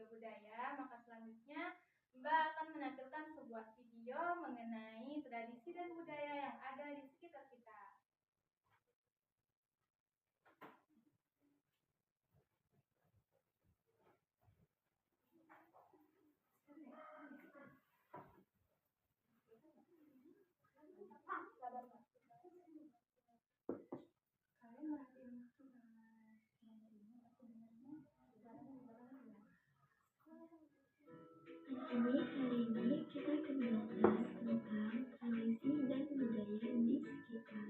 budaya, maka selanjutnya Mbak akan menampilkan sebuah video mengenai tradisi dan budaya yang ada di sekitar kita. Hari ini kita akan belajar tentang tradisi dan budaya di sekitar.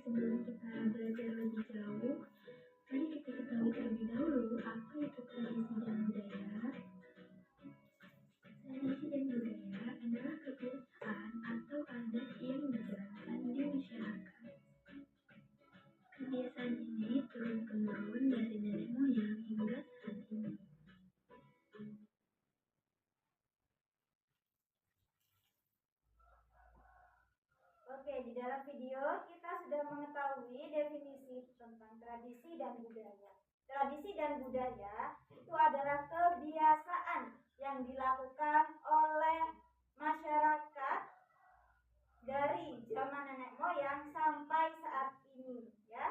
Sebelum kita belajar lebih jauh, mari kita ketahui terlebih dahulu apa itu tradisi dan budaya. Tradisi dan budaya adalah kebiasaan atau adat yang dijalankan di masyarakat. Kebiasaan ini turun-temurun dari nenek moyang hingga saat ini. Oke, di dalam video kita sudah mengetahui definisi tentang tradisi dan budaya. Tradisi dan budaya itu adalah kebiasaan yang dilakukan oleh masyarakat dari zaman nenek moyang sampai saat ini, ya.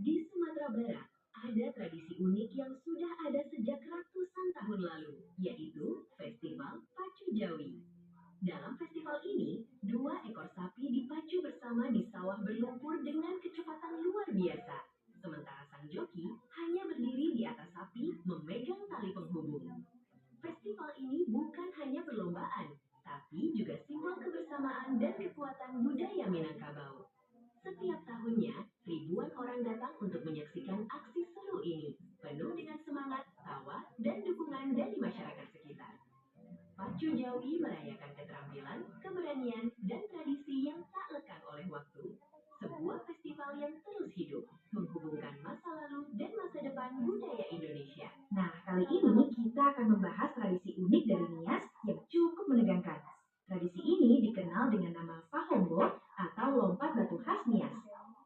Di Sumatera Barat, ada tradisi unik yang sudah ada sejak ratusan tahun lalu, yaitu Festival Pacu Jawi. Dalam festival ini, 2 ekor sapi dipacu bersama di sawah berlumpur dengan kecepatan luar biasa. Sementara sang joki hanya berdiri di atas sapi memegang tali penghubung. Festival ini bukan hanya perlombaan, tapi juga simbol kebersamaan dan kekuatan budaya Minangkabau. Setiap tahunnya, ribuan orang datang untuk menyaksikan aksi seru ini, penuh dengan semangat, tawa, dan dukungan dari masyarakat sekitar. Pacu Jawi merayakan keterampilan, keberanian, dan tradisi yang tak lekang oleh waktu. Sebuah festival yang terus hidup, menghubungkan masa lalu dan masa depan budaya Indonesia. Nah, kali ini kita akan membahas tradisi unik dari Nias yang cukup menegangkan. Tradisi ini dikenal dengan nama Fahombo atau lompat batu khas Nias.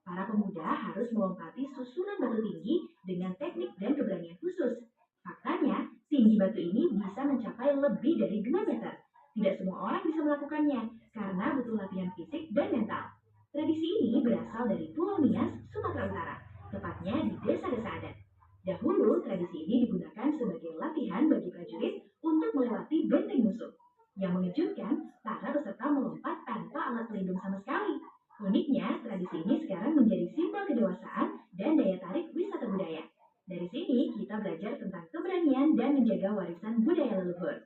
Para pemuda harus melompati susunan batu tinggi dengan teknik dan keberanian khusus. Faktanya, tinggi batu ini bisa mencapai lebih dari 2 meter. Tidak semua orang bisa melakukannya karena butuh latihan fisik dan mental. Tradisi ini berasal dari Pulau Nias, Sumatera Utara, tepatnya di desa-desa adat. Dahulu, tradisi ini digunakan sebagai latihan bagi prajurit untuk melewati benteng musuh. Yang mengejutkan, para peserta melompat tanpa alat pelindung sama sekali. Uniknya, tradisi ini sekarang menjadi simbol kedewasaan dan daya tarik wisata budaya. Dari sini, kita belajar tentang keberanian dan menjaga warisan budaya leluhur.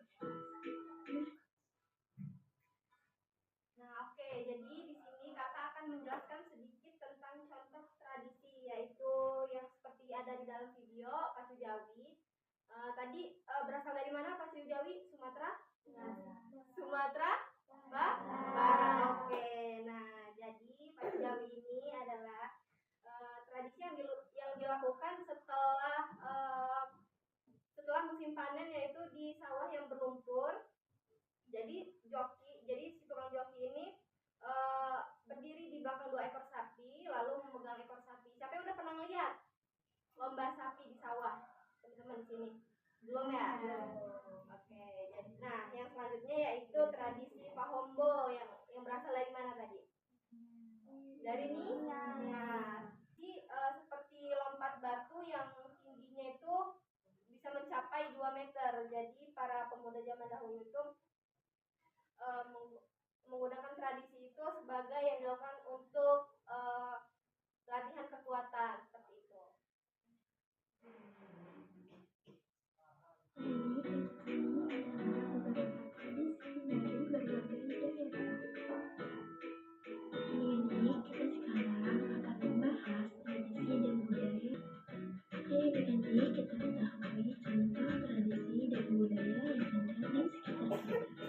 Nah, oke, jadi di sini kakak akan menjelaskan sedikit tentang contoh tradisi, yaitu yang seperti ada di dalam video Pacu Jawi. Tadi berasal dari mana Pacu Jawi? Sumatera? Sumatera Barat. Oke, nah jadi Pacu Jawi ini adalah tradisi yang dilakukan setelah musim panen, yaitu di sawah yang berlumpur. Jadi si tukang joki ini berdiri di belakang 2 ekor sapi, lalu memegang ekor sapi. Siapa yang udah pernah ngeliat lomba sapi di sawah? Teman-teman di sini belum ya? Oke, jadi nah yang selanjutnya yaitu tradisi Fahombo yang berasal dari mana tadi? Dari Nias. Seperti lompat batu yang tingginya itu bisa mencapai 2 meter. Jadi para pemuda zaman dahulu itu menggunakan tradisi itu sebagai yang dilakukan untuk latihan kekuatan, seperti itu. Kita ketahui contoh tradisi dan budaya yang ada di sekitar kita.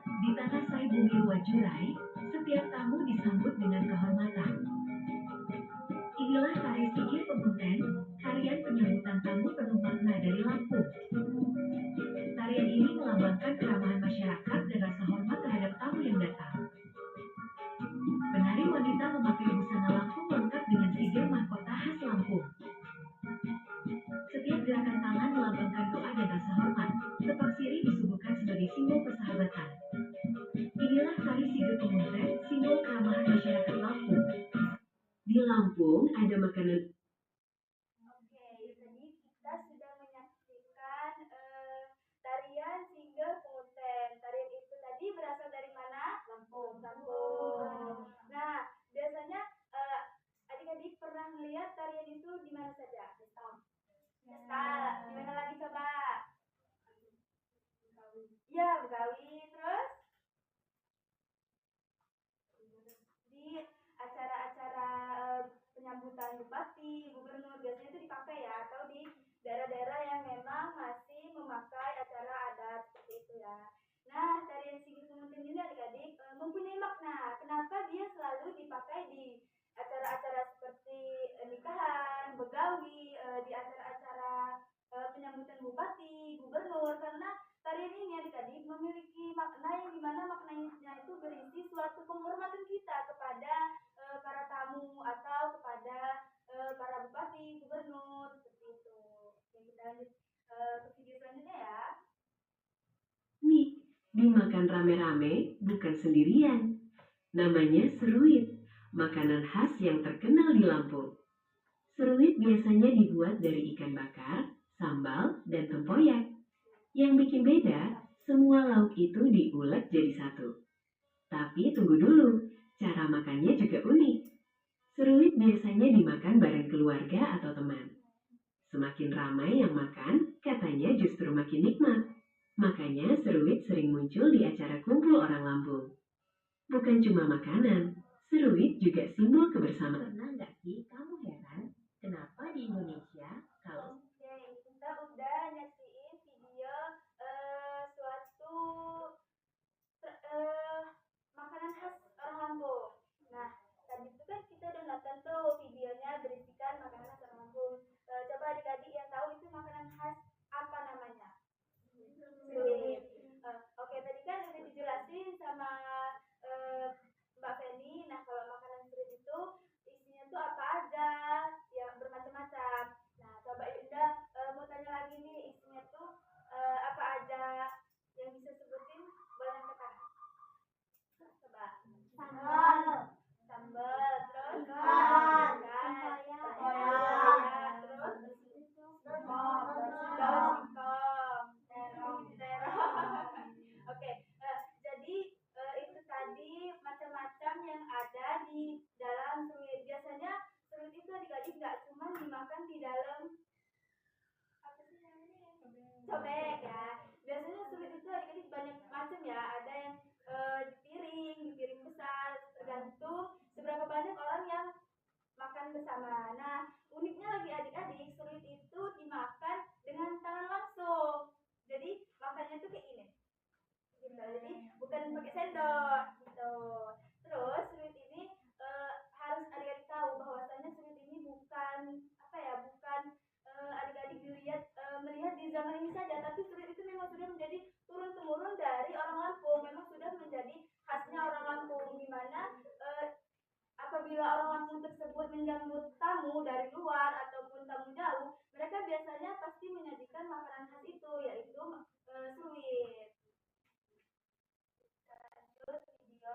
Di tanah Sai Bumi Wajurai, setiap tamu disambut dengan kehormatan. Inilah tari Sigir Pemuten, tarian penyambutan tamu penuh makna dari Lampung. Tarian ini melambangkan keramahan masyarakat dan rasa hormat terhadap tamu yang datang. Penari wanita memakai busana Lampung lengkap dengan sigir mahkota khas Lampung. Ya, Begawi. Terus di acara-acara penyambutan bupati, gubernur biasanya itu dipakai ya, atau di daerah-daerah yang memang masih memakai acara adat seperti itu ya. Nah, tarian Sigit Kemudian ini adik-adik mempunyai makna. Kenapa dia selalu dipakai di acara-acara seperti nikahan, begawi, di acara-acara penyambutan bupati, gubernur, karena tarian ini adik-adik memiliki makna yang dimana maknanya itu berisi suatu penghormatan kita kepada para tamu atau kepada para bupati, gubernur, seperti itu. Oke, kita lanjut ke video selanjutnya ya. Nih, dimakan rame-rame bukan sendirian. Namanya seruit, makanan khas yang terkenal di Lampung. Seruit biasanya dibuat dari ikan bakar, sambal, dan tempoyak. Yang bikin beda, semua lauk itu diulek jadi satu. Tapi tunggu dulu, cara makannya juga unik. Seruit biasanya dimakan bareng keluarga atau teman. Semakin ramai yang makan, katanya justru makin nikmat. Makanya seruit sering muncul di acara kumpul orang Lampung. Bukan cuma makanan, seruit juga simbol kebersamaan. Pernah nggak sih kamu heran kenapa di Indonesia kalau Oke, kita udah nyaksiin video suatu makanan khas orang Lampung. Nah, tadi itu kan kita udah nonton tuh videonya berisikan makanan khas orang Lampung. Coba adik-adik yang tahu itu makanan khas apa namanya? Seruit. Oke, tadi kan udah dijelasin sama Mbak Feni. Nah, kalau makanan seruit itu isinya tuh apa aja? Ya bermacam-macam. Nah, coba Yunda mau tanya lagi nih, isinya tuh apa aja yang bisa sebutin, boleh angkat tangan. Coba. Sambal, terus tempoyak, terus daun singkong, terong. Oke, jadi itu tadi macam-macam yang ada di dalam seruit. Biasanya seruit itu adik-adik nggak cuma dimakan di dalam apa sih namanya? Cobek ya. Biasanya seruit itu adik-adik banyak macam ya. Ada yang di piring besar, tergantung seberapa banyak orang yang makan bersama. Nah, uniknya lagi adik-adik, seruit itu dimakan dengan tangan langsung. Jadi makannya tuh kayak ini. Gitu. Jadi bukan pakai sendok gitu. Terus seruit ini harus adik-adik tahu bahwasanya seruit ini bukan apa ya, bukan adik-adik melihat di zaman ini saja, tapi seruit itu memang sudah menjadi turun temurun dari orang Lampung, memang sudah menjadi khasnya orang Lampung, di mana apabila orang Lampung tersebut menyambut tamu dari luar ataupun tamu jauh, mereka biasanya pasti menyajikan makanan khas itu, yaitu seruit. Terus video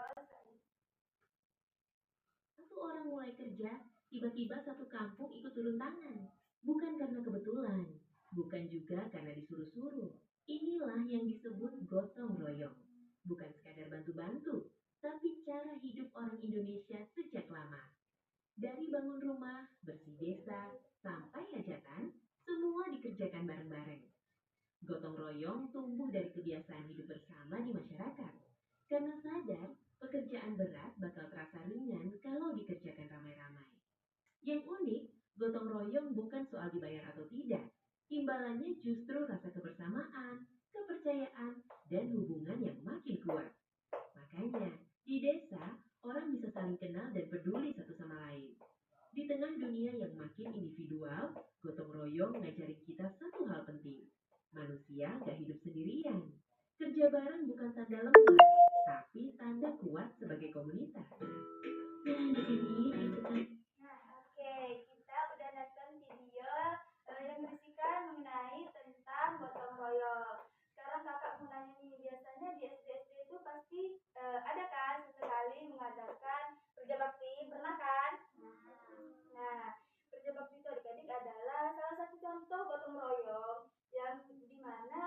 satu orang mulai kerja, tiba-tiba satu kampung ikut turun tangan? Bukan karena kebetulan, bukan juga karena disuruh-suruh. Inilah yang disebut gotong royong. Bukan sekadar bantu-bantu, tapi cara hidup orang Indonesia sejak lama. Dari bangun rumah, bersih desa, sampai hajatan, semua dikerjakan bareng-bareng. Gotong royong tumbuh dari kebiasaan hidup bersama di masyarakat. Karena sadar, pekerjaan berat bakal terasa ringan kalau dikerjakan ramai-ramai. Yang unik, gotong royong bukan soal dibayar atau tidak. Imbalannya justru rasa kebersamaan, kepercayaan, dan hubungan yang makin kuat. Makanya, di desa, orang bisa saling kenal dan peduli satu sama lain. Di tengah dunia yang makin individual, gotong royong ngajarin kita satu hal penting. Manusia gak hidup sendirian. Kerja bareng bukan tanda lemah, tapi tanda kuat sebagai komunitas. Nah, adik-adik, itu tadi. Nah, oke, kita udah nonton video yang berisikan mengenai tentang gotong royong. Sekarang kakak mau nanya nih, biasanya di SD-SD itu pasti ada kan sesekali mengadakan kerja bakti, pernah kan? Nah, kerja bakti itu adik-adik adalah salah satu contoh gotong royong yang dimana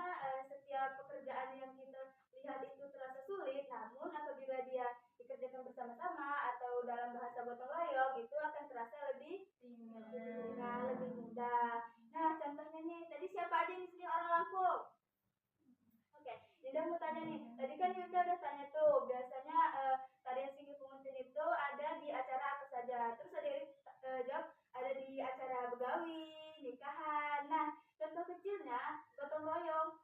setiap pekerjaan yang kita lihat itu terasa sulit, Yuda mau tanya nih, tadi kan Yuda udah tanya tuh, biasanya tarian Sigi Pungutin itu ada di acara apa saja. Terus jawab ada di acara begawi, nikahan. Nah, contoh kecilnya gotong royong.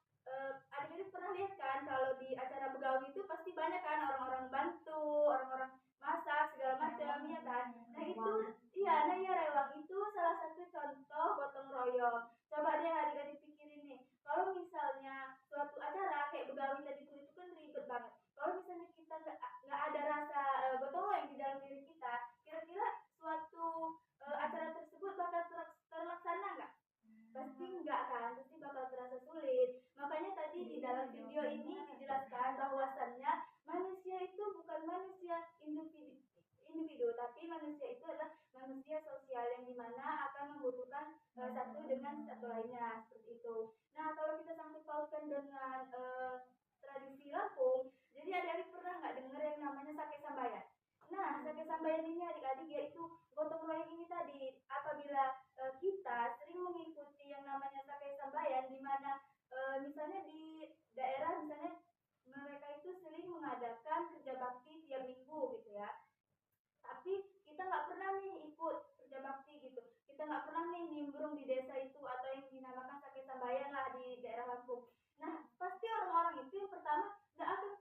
Adik-adik pernah lihat kan kalau di acara begawi itu pasti banyak kan orang-orang bantu, orang-orang masak segala macam, ya kan? Nah itu, nah iya rewang itu salah satu contoh gotong royong. Coba deh adik-adik pikirin nih, kalau misalnya suatu acara kayak begawi tadi itu kan ribet banget. Kalau misalnya kita nggak ada rasa gotong royong di dalam diri kita, kira-kira suatu acara tersebut bakal terlaksana nggak? Pasti enggak kan, pasti bakal terasa sulit. Makanya tadi di dalam video ini dijelaskan bahwasannya manusia itu bukan manusia individu, tapi manusia itu adalah manusia sosial yang dimana akan membutuhkan satu dengan satu lainnya, seperti itu. Nah, kalau kita sangkut pautkan dengan tradisi Lampung, jadi adik-adik pernah nggak dengar yang namanya sake sambayan? Nah, sake sambayan ini adik-adik yaitu gotong royong ini tadi. Apabila kita sering mengikuti yang namanya sake sambayan, di mana misalnya di daerah misalnya mereka itu sering mengadakan kerja bakti tiap minggu gitu ya. Tapi kita nggak pernah nih ikut kerja bakti gitu. Kita nggak pernah nih nimbrung di desa itu atau yang dinamakan sake sambayan lah di daerah Lampung. Nah, pasti orang-orang itu yang pertama nggak akan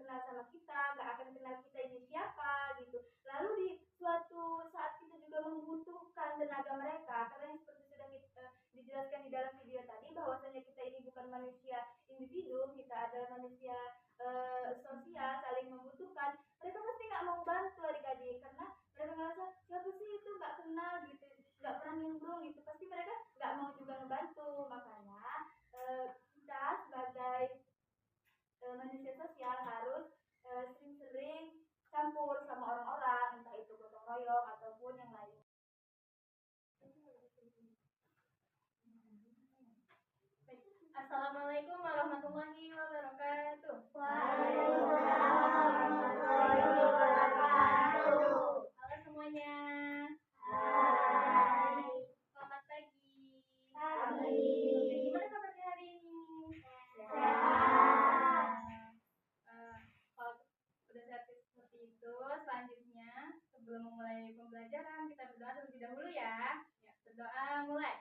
kenal sama kita, nggak akan kenal kita ini siapa gitu. Lalu di suatu saat kita juga membutuhkan tenaga mereka, karena yang seperti sudah dijelaskan di dalam video tadi bahwasanya kita ini bukan manusia individu, kita adalah manusia sosial, saling membutuhkan. Mereka pasti nggak mau bantu adik-adik karena mereka ngerasa siapa sih itu nggak kenal gitu, nggak pernah nimbrung gitu, pasti mereka nggak mau juga ngebantu. Makanya kita sebagai manusia sosial harus sering-sering campur sama orang-orang, entah itu gotong royong ataupun yang lain. Assalamualaikum warahmatullahi wabarakatuh. Waalaikumsalam warahmatullahi wabarakatuh. Halo semuanya. Hai. Selamat pagi. Pagi. Gimana kabarnya hari ini? Sehat. Kalau udah sehat seperti itu, selanjutnya sebelum memulai pembelajaran kita berdoa terlebih dahulu ya. Berdoa mulai.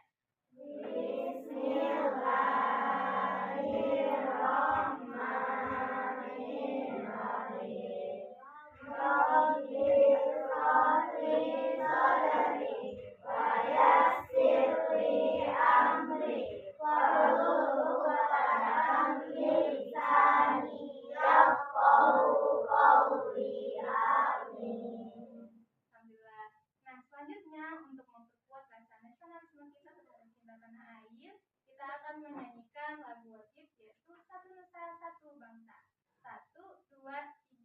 Alhamdulillah. Nah, selanjutnya untuk memperkuat rasa nasionalisme kita sebagai cinta tanah air, kita akan menyanyikan lagu wajib yaitu Satu Nusa Satu Bangsa. 1, 2,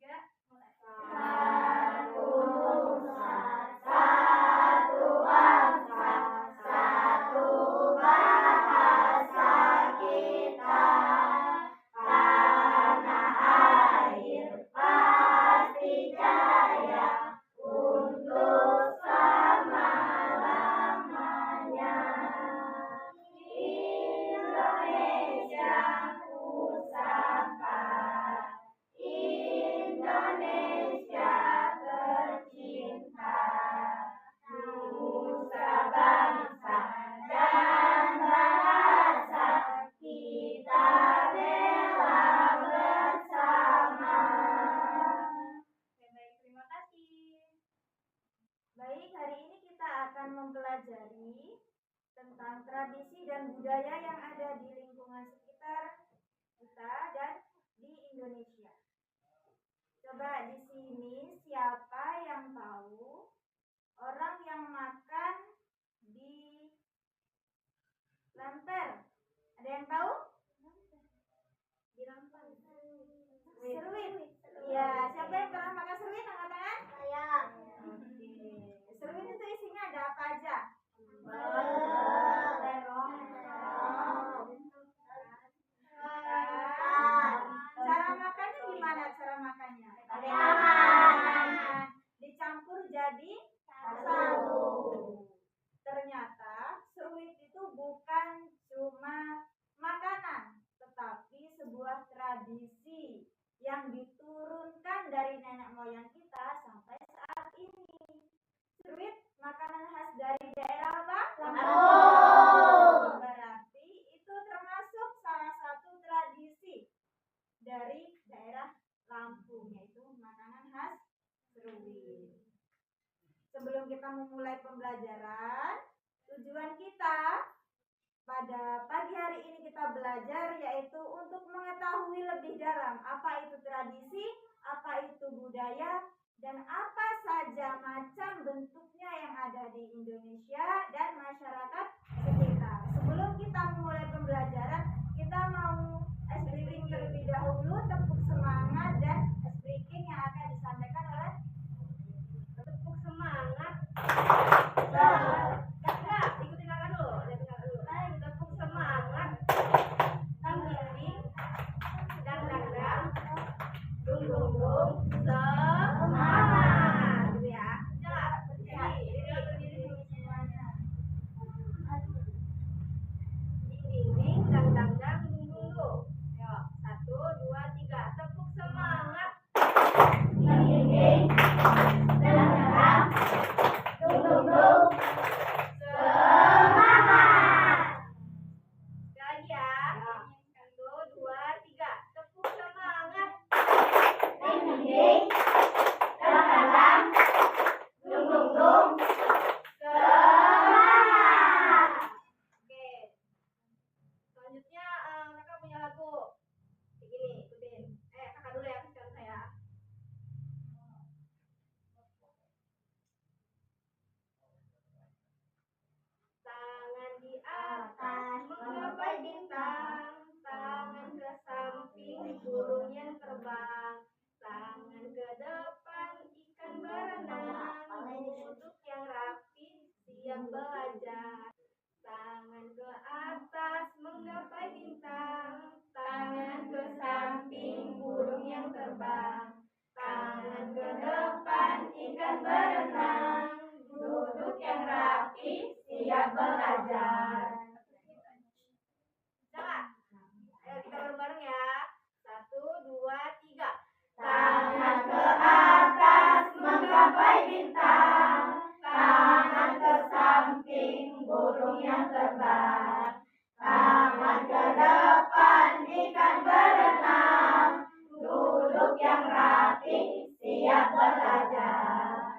3, mulai. Satu Nusa, satu bangsa, satu bahasa kita. Tanah air pasti jaya untuk selama-lamanya. Indonesia Pusaka, Indonesia tercinta, nusa bangsa dan bahasa kita bela bersama. Baik, terima kasih. Baik, hari ini kita akan mempelajari tentang tradisi dan budaya yang ada di lingkungan sekitar kita dan di Indonesia. Coba di sini siapa yang tahu orang yang makan di lemper? Ada yang tahu? Di lemper. Seruit. Iya, siapa yang pernah makan seruit? Angkat tangan. Saya. Oke. Seruit itu isinya ada apa aja? Cara makannya gimana? Cara makannya? Dicampur jadi satu. Ternyata seruit itu bukan cuma tradisi yang diturunkan dari nenek moyang kita sampai saat ini. Seruit makanan khas dari daerah apa? Lampung. Berarti itu termasuk salah satu tradisi dari daerah Lampung, yaitu makanan khas seruit. Sebelum kita memulai pembelajaran, tujuan kita pada pagi hari ini kita belajar yaitu untuk mengetahui lebih dalam apa itu tradisi, apa itu budaya, dan apa saja macam bentuknya yang ada di Indonesia dan masyarakat sekitar. Sebelum kita memulai pembelajaran, kita mau ice breaking terlebih dahulu, tepuk semangat dan ice breaking yang akan disampaikan oleh tepuk semangat. Ikutin kakak dulu. Tepuk semangat. Tang dinding, dang dang dang, dung dung dung, semangat. Gitu ya. Berdiri semuanya. Ding ding ding, dang dang dang, dung dung dung. Yuk, 1, 2, 3, tepuk semangat. Ding ding ding, dang dang dang, dung dung dung. Semangat. Sekali lagi ya. 1, 2, 3, tepuk semangat. Ding ding ding, dang dang dang, dung dung dung. Semangat. Oke. Selanjutnya kakak punya lagu. Kayak gini, ikutin. Kakak dulu ya, sekarang saya. Tangan di atas menggapai bintang, tangan ke samping burung yang terbang, tangan ke depan ikan berenang, duduk yang rapi siap belajar. Tangan ke atas menggapai bintang, tangan ke samping burung yang terbang, tangan ke depan ikan berenang, duduk yang rapi siap belajar. Jangan. Ayo kita bareng-bareng ya. 1, 2, 3. Tangan ke atas menggapai bintang, tangan ke samping burung yang terbang, tangan ke depan ikan berenang, duduk yang rapi siap belajar.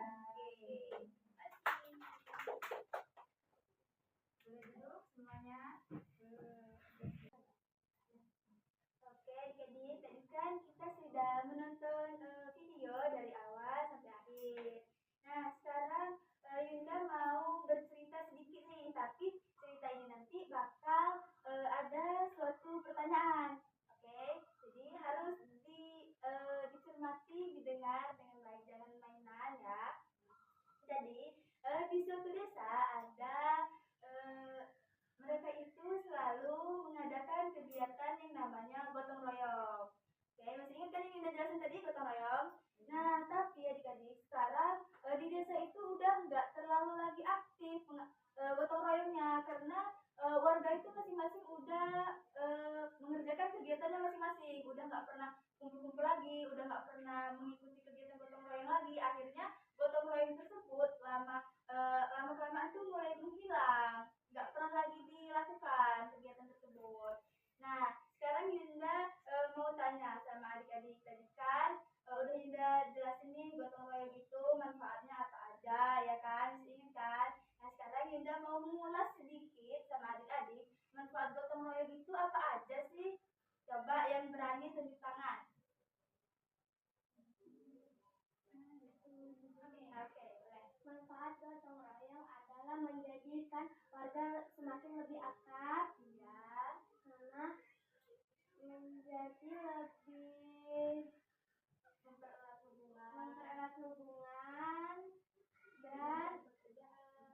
Semuanya. Oke, adik-adik, tadi kan kita sudah menonton video dari awal sampai akhir. Nah, sekarang Yunda mau bercerita sedikit nih, tapi cerita ini nanti bakal ada suatu pertanyaan. Oke, jadi harus dicermati, didengar dengan baik, jangan mainan ya. Jadi di suatu desa ada mereka itu selalu mengadakan kegiatan yang namanya gotong royong. Oke, masih ingat kan yang Yunda jelasin tadi gotong royong? Nah, tapi adik-adik sekarang di desa itu udah nggak terlalu lagi aktif gotong royongnya karena warga itu masing-masing udah mengerjakan kegiatannya masing-masing, udah nggak pernah kumpul-kumpul lagi, udah nggak pernah mengikuti kegiatan gotong royong lagi. Akhirnya gotong royong tersebut lama kelamaan tuh mulai menghilang, nggak pernah lagi dilakukan kegiatan tersebut. Nah, sekarang Yunda mau tanya sama adik-adik tadi kan udah Yunda jelasin nih gotong royong itu manfaatnya apa aja ya kan, masih ingat kan? Nah, sekarang Yunda mau mengulas sedikit sama adik-adik manfaat gotong royong itu apa aja sih? Coba yang berani tunjuk tangan. Oke, Manfaat gotong royong adalah menjadikan warga semakin lebih akrab, ya. karena menjadi lebih mempererat hubungan dan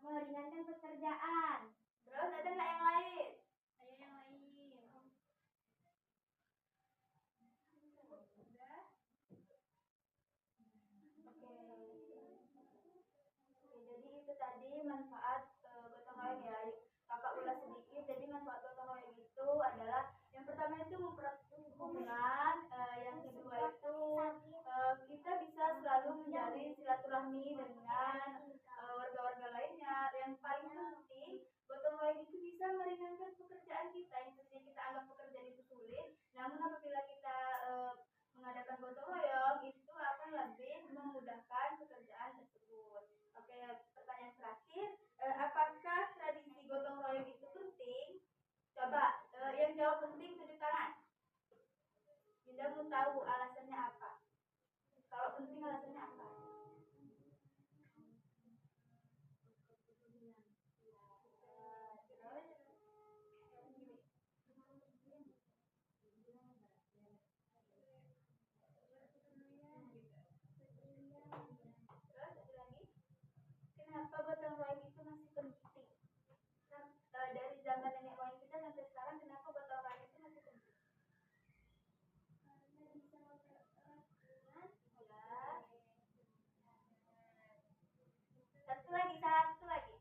meringankan pekerjaan. Terus ada nggak yang lain? Ayo yang lain. Jadi itu tadi manfaat gotong royong ya. Kakak ulas sedikit. Jadi manfaat gotong royong itu adalah yang pertama itu mempererat hubungan Namun apabila kita mengadakan gotong royong itu akan lebih memudahkan pekerjaan tersebut. Oke, pertanyaan terakhir, apakah tradisi gotong royong itu penting? Coba yang jawab penting tunjuk tangan. Yunda mau tahu alasannya apa? Kalau penting alasannya apa? Kenapa gotong royong itu masih penting? Dari zaman nenek moyang kita sampai sekarang, kenapa gotong royong itu masih penting? Satu lagi.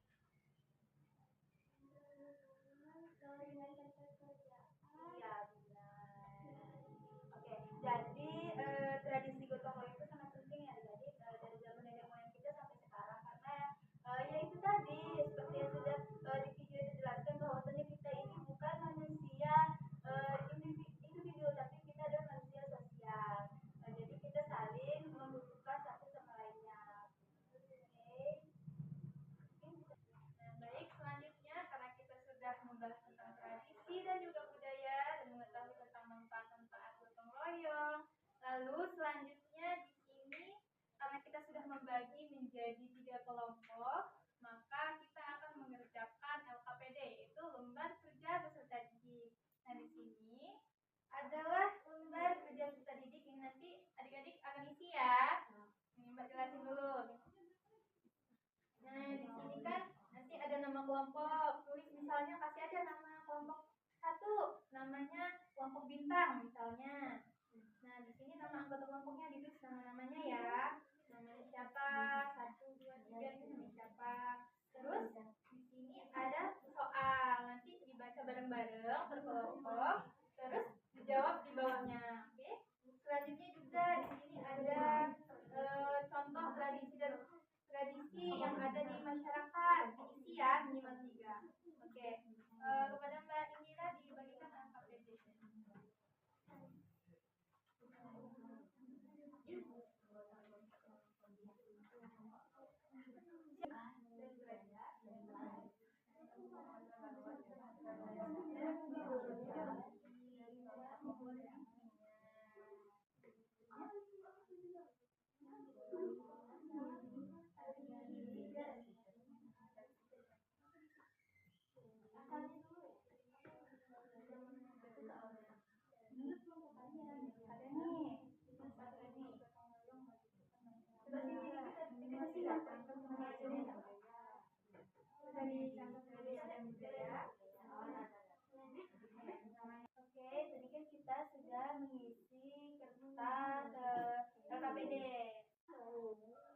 Iya, benar. Oke, jadi tradisi gotong royong itu sangat penting ya, jadi dari zaman nenek moyang kita sampai sekarang, karena ya itu tadi seperti yang sudah di video dijelaskan bahwasanya kita ini bukan manusia individu, tapi kita adalah manusia sosial. Jadi kita saling membutuhkan satu sama lainnya. Baik, selanjutnya karena kita sudah membahas tentang tradisi dan juga budaya dan mengetahui tentang manfaat-manfaat gotong royong. Lalu selanjutnya di sini karena kita sudah membagi menjadi 3 kelompok, maka kita akan mengerjakan LKPD, yaitu lembar kerja peserta didik. Nah, di sini adalah lembar kerja peserta didik yang nanti adik-adik akan isi ya. Ini Mbak jelasin dulu. Nah, di sini kan nanti ada nama kelompok, tulis misalnya kasih aja nama kelompok 1, namanya kelompok bintang misalnya. Nah, di sini nama anggota kelompoknya ditulis nama-namanya ya. Namanya siapa? 1, 2, 3 itu namanya siapa? Terus di sini ada soal, nanti dibaca bareng-bareng per kelompok, terus dijawab di bawahnya. Oke? Selanjutnya juga di sini ada contoh tradisi yang ada di masyarakat, diisi ya minimal 3. Oke, kepada Mbak Indira dibagikan LKPD. Oke, tadi kan kita sudah mengisi kertas LKPD.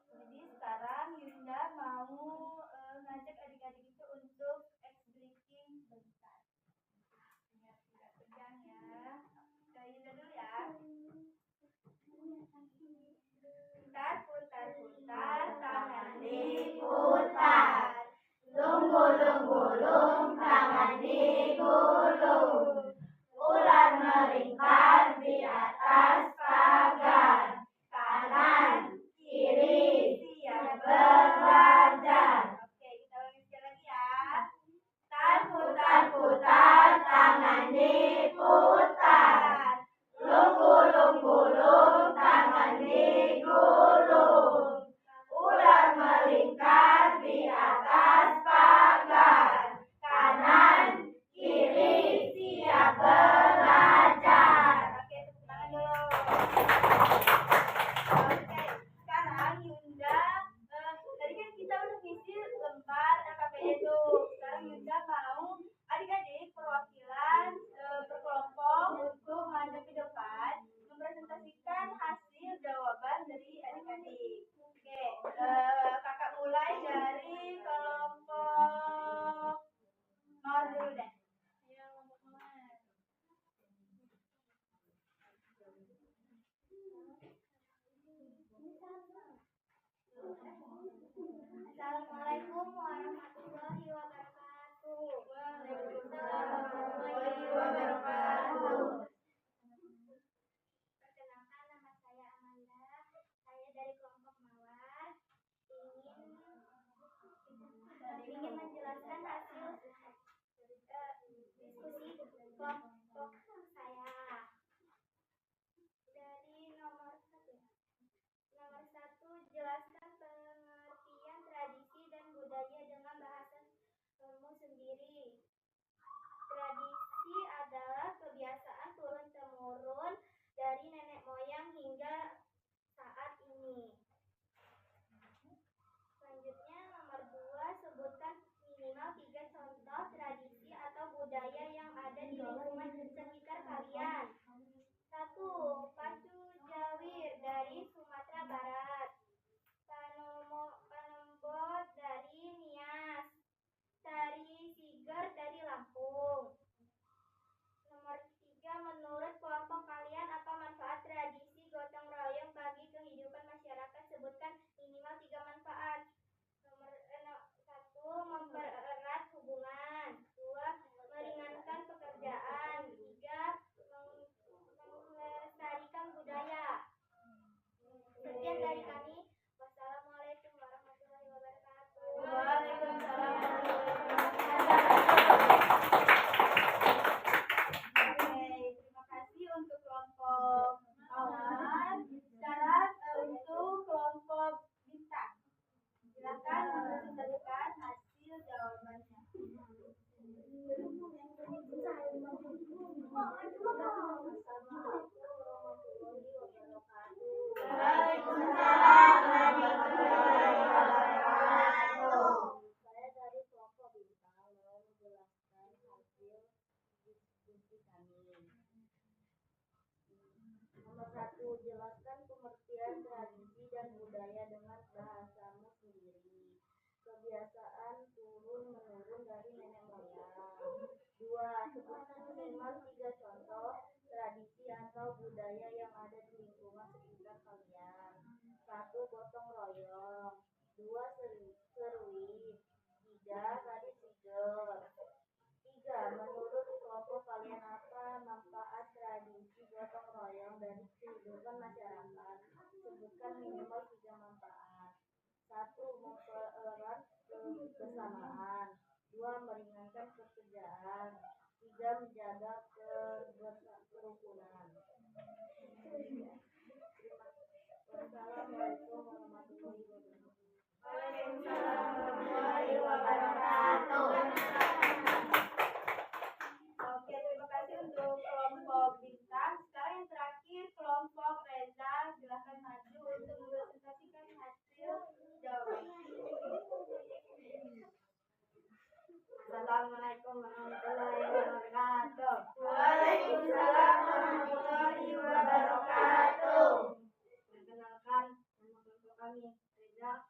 Jadi sekarang Yunda mau ngajak adik-adik itu untuk ice breaking bentar. Biar tidak tegang ya. Ke Yunda dulu ya. Putar, tangan diputar. Lung-gulung, tangan digulung. Ular melingkar di atas pagar. Kanan, kiri, siap belajar. Oke, kita ulangi lagi ya. Putar, tangan diputar. Lung-gulung, tangan digulung. Ular melingkar di atas pagar. Kanan, kiri, siap belajar. Oke, tepuk tangan dulu. Oke, sekarang Yunda, tadi kan kita udah ngisi lembar LKPD itu. Sekarang Yunda mau adik-adik perwakilan berkelompok untuk maju ke depan mempresentasikan hasil jawaban dari adik-adik. Oke, kakak mulai dari kelompok Mawar dulu deh. Ya, kelompok Mawar. Assalamualaikum warahmatullahi wabarakatuh. Waalaikumsalam warahmatullahi wabarakatuh. 1. Jelaskan pengertian tradisi dan budaya dengan bahasamu sendiri. Kebiasaan turun-menurun dari nenek moyang. 2. Sebutkan minimal 3 contoh tradisi atau budaya yang ada di lingkungan sekitar kalian. 1. Gotong royong. 2. Seruit. 3. Tari tiger. 3. Menurut kelompok kalian apa manfaat tradisi gotong royong dari kehidupan masyarakat? Sebutkan minimal 3 manfaat. 1. Mempererat kebersamaan. 2. Meringankan pekerjaan. 3. Menjaga kerukunan. Wassalamualaikum warahmatullahi wabarakatuh. Waalaikumsalam warahmatullahi wabarakatuh. Oke, terima kasih untuk kelompok Bintang. Sekarang yang terakhir kelompok Reza, silakan maju untuk mempresentasikan hasil jawaban. Assalamualaikum warahmatullahi wabarakatuh. Waalaikumsalam warahmatullahi wabarakatuh. Perkenalkan, nama kelompok kami Reza.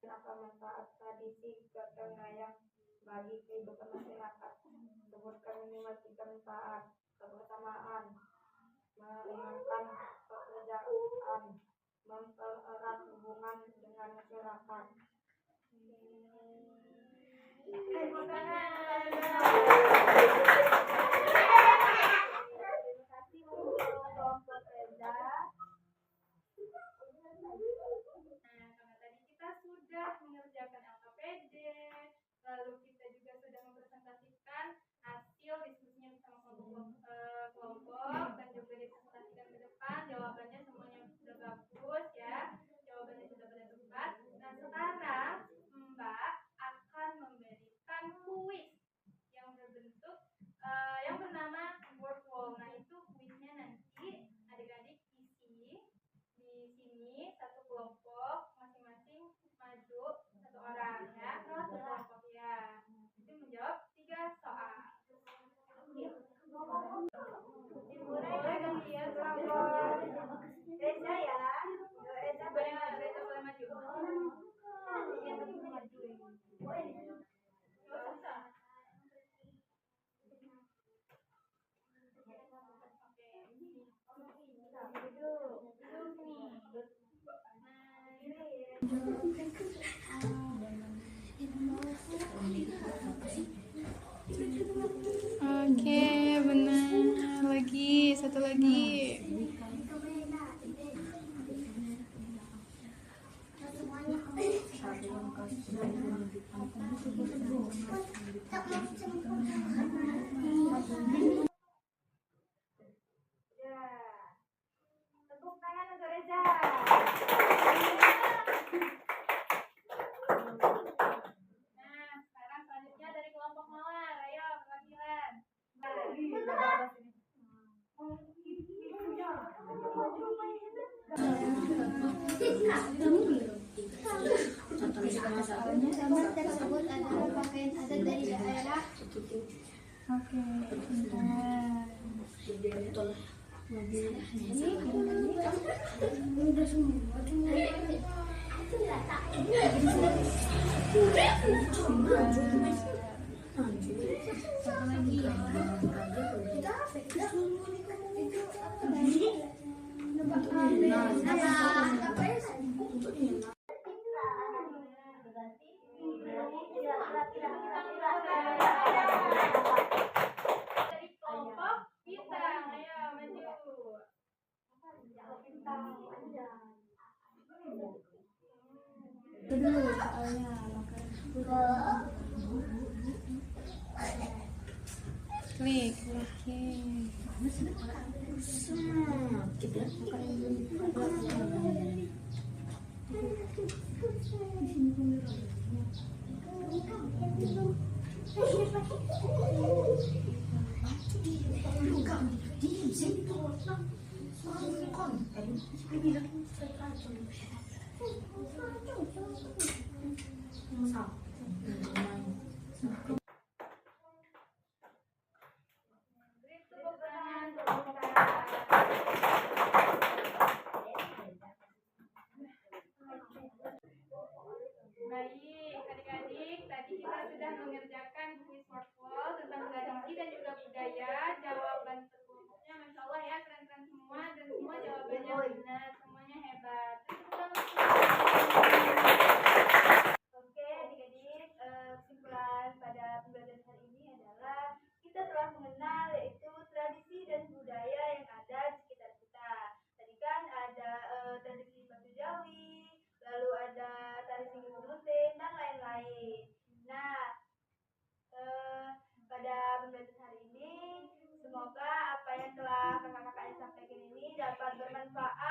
Apa manfaat tradisi gotong royong bagi kehidupan masyarakat? Sebutkan minimal 3 manfaat. Kebersamaan, meringankan pekerjaan, mempererat hubungan dengan masyarakat. Terima kasih untuk kelompok Reza. Karena tadi kita sudah mengerjakan LKPD, lalu kita juga sudah mempresentasikan hasil diskusinya bersama kelompok dan juga dipresentasikan ke depan. Jawabannya semuanya sudah bagus ya, jawabannya sudah pada tepat. Nah sekarang Mbak akan memberikan kuis yang berbentuk yang bernama word wall. Nah itu kuisnya nanti adik-adik isi di sini satu kelompok masing-masing maju satu orang ya, satu kelompok ya. Itu menjawab 3 soal. Dimulai dari kelompok Reza ya. Reza Boleh maju. Oke, benar. Lagi, satu lagi. Ya. Tepuk tangan untuk Reza. Nah sekarang selanjutnya dari kelompok Mawar. Ayo perwakilan. Gambar tersebut adalah pakaian adat dari daerah. Oke, sebentar. Satu lagi. Dari kelompok Bintang. Ayo maju. Itu dulu soalnya klik. Oke. Beri tepuk tangan untuk Bintang. Dua-duanya benar, semuanya hebat. Oke, adik-adik, kesimpulan pada pembelajaran hari ini adalah kita telah mengenal yaitu tradisi dan budaya yang ada di sekitar kita. Tadi kan ada tradisi Batu Jawi, lalu ada tradisi Gunung dan lain-lain. Nah, pada pembelajaran hari ini semoga apa yang telah kakak-kakak sampaikan ini dapat bermanfaat